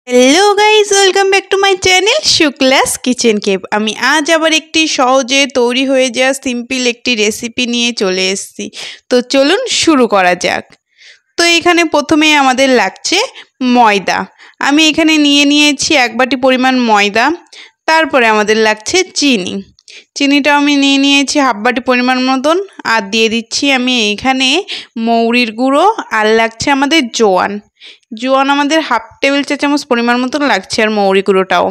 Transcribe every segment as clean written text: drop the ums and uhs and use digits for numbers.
Hello guys, welcome back to my channel Shukla's kitchen cave. আমি আজ আবার একটি সহজে তৈরি হয়ে যাওয়া সিম্পল একটি রেসিপি নিয়ে চলে এসেছি। তো চলুন শুরু করা যাক। তো এখানে প্রথমে আমাদের লাগছে ময়দা। আমি এখানে নিয়েছি 1 বাটি পরিমাণ ময়দা। তারপরে আমাদের লাগছে চিনি। চিনিটা আমি নিয়েছি 1/2 বাটি পরিমাণ মতন। আর দিয়ে দিচ্ছি আমি এখানে মৌরির গুঁড়ো। আর লাগছে আমাদের জোয়ান। আমাদের 1/2 টেবিল চা চামচ পরিমাণ মতন লাগছে, আর মৌরি গুঁড়োটাও।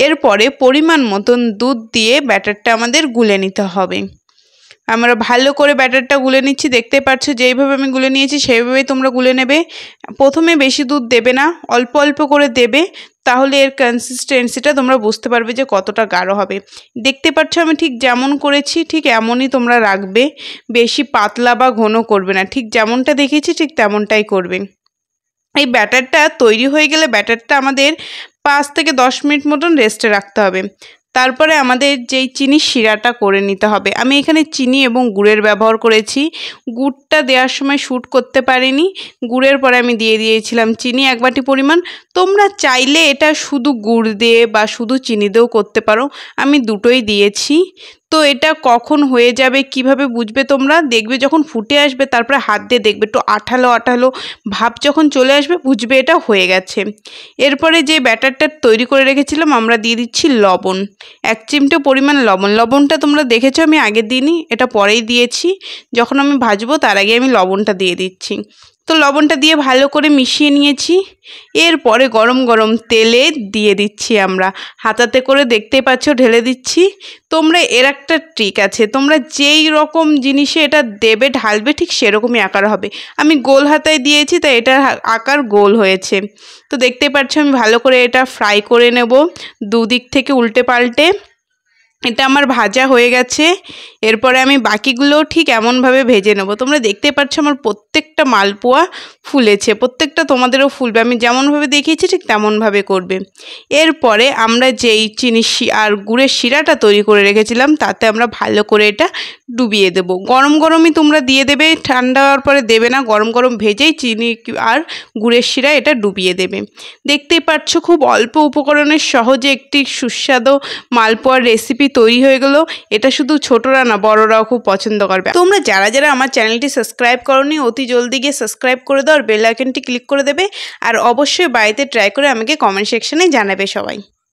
এরপরে পরিমাণ মতন দুধ দিয়ে ব্যাটারটা আমাদের গুলে নিতে হবে। আমরা ভালো করে ব্যাটারটা গুলে নিচ্ছি, দেখতে পাচ্ছ যেইভাবে আমি গুলে নিয়েছি সেইভাবেই তোমরা গুলে নেবে। প্রথমে বেশি দুধ দেবে না, অল্প অল্প করে দেবে, তাহলে এর কনসিস্টেন্সিটা তোমরা বুঝতে পারবে যে কতটা গাঢ় হবে। দেখতে পাচ্ছ আমি ঠিক যেমন করেছি ঠিক এমনই তোমরা রাখবে, বেশি পাতলা বা ঘন করবে না, ঠিক যেমনটা দেখেছি ঠিক তেমনটাই করবে। এই ব্যাটারটা তৈরি হয়ে গেলে ব্যাটারটা আমাদের 5 থেকে 10 মিনিট মতন রেস্টে রাখতে হবে। তারপরে আমাদের যেই চিনির শিরাটা করে নিতে হবে। আমি এখানে চিনি এবং গুড়ের ব্যবহার করেছি। গুড়টা দেওয়ার সময় শ্যুট করতে পারিনি, গুড়ের পরে আমি দিয়েছিলাম চিনি 1 বাটি পরিমাণ। তোমরা চাইলে এটা শুধু গুড় দিয়ে বা শুধু চিনি দিয়েও করতে পারো, আমি দুটোই দিয়েছি। তো এটা কখন হয়ে যাবে কিভাবে বুঝবে তোমরা? দেখবে যখন ফুটে আসবে, তারপরে হাত দিয়ে দেখবে একটু আঠালো আঠালো ভাব যখন চলে আসবে বুঝবে এটা হয়ে গেছে। এরপরে যে ব্যাটারটা তৈরি করে রেখেছিলাম আমরা দিয়ে দিচ্ছি লবণ, 1 চিমটে পরিমাণ লবণ। লবণটা তোমরা দেখেছো আমি আগের দিনই, এটা পরেই দিয়েছি, যখন আমি ভাজবো তার আগে আমি লবণটা দিয়ে দিচ্ছি। তো লবণটা দিয়ে ভালো করে মিশিয়ে নিয়েছি। এরপরে গরম গরম তেলে দিয়ে দিচ্ছি আমরা, হাতাতে করে দেখতে পাচ্ছ ঢেলে দিচ্ছি। তোমরা এর একটা ট্রিক আছে, তোমরা যেই রকম জিনিসে এটা দেবে ঢালবে ঠিক সেরকমই আকার হবে। আমি গোল হাতায় দিয়েছি তাই এটার আকার গোল হয়েছে। তো দেখতে পাচ্ছ আমি ভালো করে এটা ফ্রাই করে নেব দুদিক থেকে উল্টে পাল্টে। এটা আমার ভাজা হয়ে গেছে। এরপরে আমি বাকিগুলোও ঠিক এমনভাবে ভেজে নেব। তোমরা দেখতে পাচ্ছ আমার প্রত্যেকটা মালপোয়া ফুলেছে, প্রত্যেকটা তোমাদেরও ফুলবে। আমি যেমনভাবে দেখিয়েছি ঠিক তেমনভাবে করবে। এরপরে আমরা যেই চিনি আর গুড়ের শিরাটা তৈরি করে রেখেছিলাম তাতে আমরা ভালো করে এটা ডুবিয়ে দেব। গরম গরমই তোমরা দিয়ে দেবে, ঠান্ডা হওয়ার পরে দেবে না, গরম গরম ভেজেই চিনি আর গুড়ের শিরা এটা ডুবিয়ে দেবে। দেখতেই পাচ্ছ খুব অল্প উপকরণের সহজে একটি সুস্বাদু মালপোয়ার রেসিপি তৈরি হয়ে গেল। এটা শুধু ছোটরা না, বড়রাও খুব পছন্দ করবে। তোমরা যারা যারা আমার চ্যানেলটি সাবস্ক্রাইব করোনি অতি জলদি গিয়ে সাবস্ক্রাইব করে দাও আর বেল আইকনটি ক্লিক করে দেবে। আর অবশ্যই বাড়িতে ট্রাই করে আমাকে কমেন্ট সেকশনে জানাবে সবাই।